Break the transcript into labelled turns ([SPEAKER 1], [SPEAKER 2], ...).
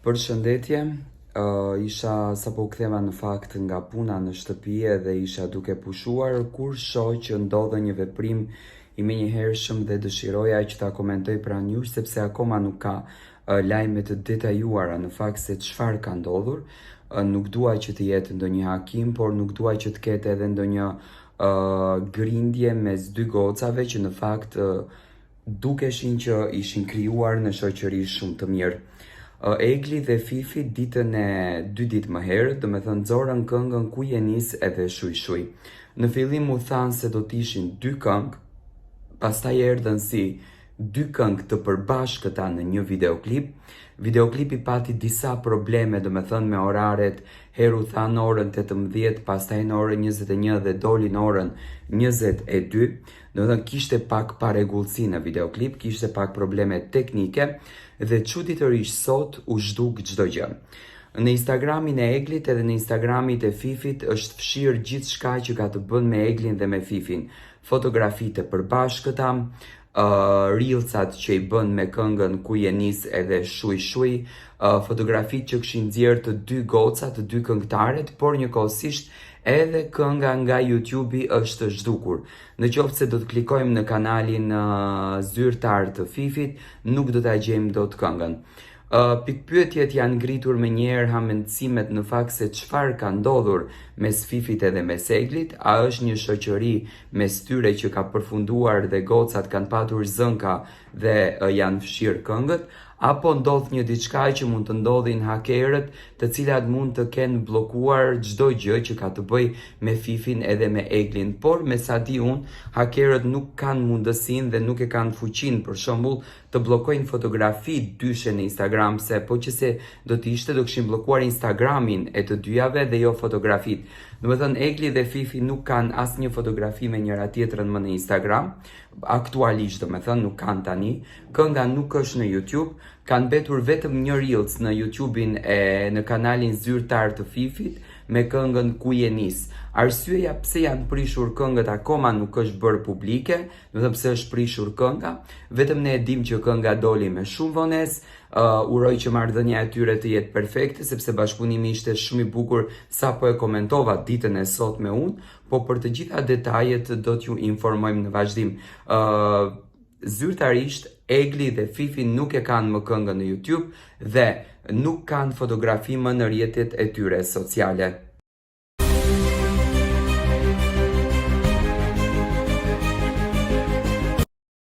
[SPEAKER 1] Përshëndetje, isha sapo u ktheva në fakt nga puna në shtëpi dhe isha duke pushuar kur shoh që ndodhe një veprim i menjëhershëm dhe dëshiroja që ta komentoj pranë jush sepse akoma nuk ka lajme të detajuara në fakt se çfarë ka ndodhur. Nuk dua që të jetë ndonjë hakim, por nuk dua që të ketë edhe ndonjë grindje mes dy gocave që në fakt dukeshin që ishin krijuar në shoqëri shumë të mirë. Egli dhe Fifi ditën e 2 ditë më herët, do me thënë nxorën këngën Ku je nis edhe shuj shuj. Në fillim u thanë se do t'ishin 2 këngë, pastaj erdhën si 2 këngë të përbashkëta në një videoklip. Videoklipi pati disa probleme, do me thënë me oraret, heru thanë orën 18, pastaj në orën 21 dhe doli në orën 22. Do me thënë kishte pak paregullsi në videoklip, kishte pak probleme teknike dhe çuditërisht sot u zhduk çdo gjë. Në Instagramin e Eglit edhe në Instagramit e Fifit është fshirë gjithçka që ka të bënë me Eglin dhe me Fifin. Fotografitë e përbashkëta, reelsat që i bën me këngën Ku je nis edhe shuj shuj, fotografitë që kishin nxjerrë të 2 goca, të 2 këngëtarët, por njëkohësisht edhe kënga nga YouTube-i është zhdukur. Në qoftë se do të klikojmë në kanalin zyrtar të Fifit, nuk do ta gjejmë dot këngën. Pikpyetjet janë ngritur me njerë hamendësimet në fakt se çfarë ka ndodhur mes Fifit edhe mes Eglit, a është një shoqëri mes tyre që ka përfunduar dhe gocat kanë patur zënka dhe janë fshirë këngët, apo ndodh një diçka që mund të ndodhin hakerët, të cilat mund të kenë bllokuar çdo gjë që ka të bëjë me Fifin edhe me Eglin, por me sa di unë, hakerët nuk kanë mundësinë dhe nuk e kanë fuqinë për shembull të bllokojnë fotografi dyshe në Instagram, se po që se do të ishte do kishin bllokuar Instagramin e të dyjave dhe jo fotografit. Do me thënë Egli dhe Fifi nuk kanë asnjë fotografi me njëra tjetrën më në Instagram, aktualisht do me thënë nuk kanë tani, kënga nuk është në YouTube, kanë betur vetëm një reels në YouTube-in e në kanalin zyrtar të Fifit me këngën Ku je nis. Arsyeja pse janë prishur këngët akoma nuk është bërë publike, do të thënë pse është prishur kënga, vetëm ne e dim që kënga doli me shumë vonesë. Uroj që marrëdhënia e tyre të jetë perfekte, sepse bashkëpunimi ishte shumë i bukur sapo e komentova ditën e sot me unë, po për të gjitha detajet do t'ju informojmë në vazhdim. Zyrtarisht, Egli dhe Fifi nuk e kanë më këngën në YouTube dhe nuk kanë fotografi më në rrjetet e tyre sociale.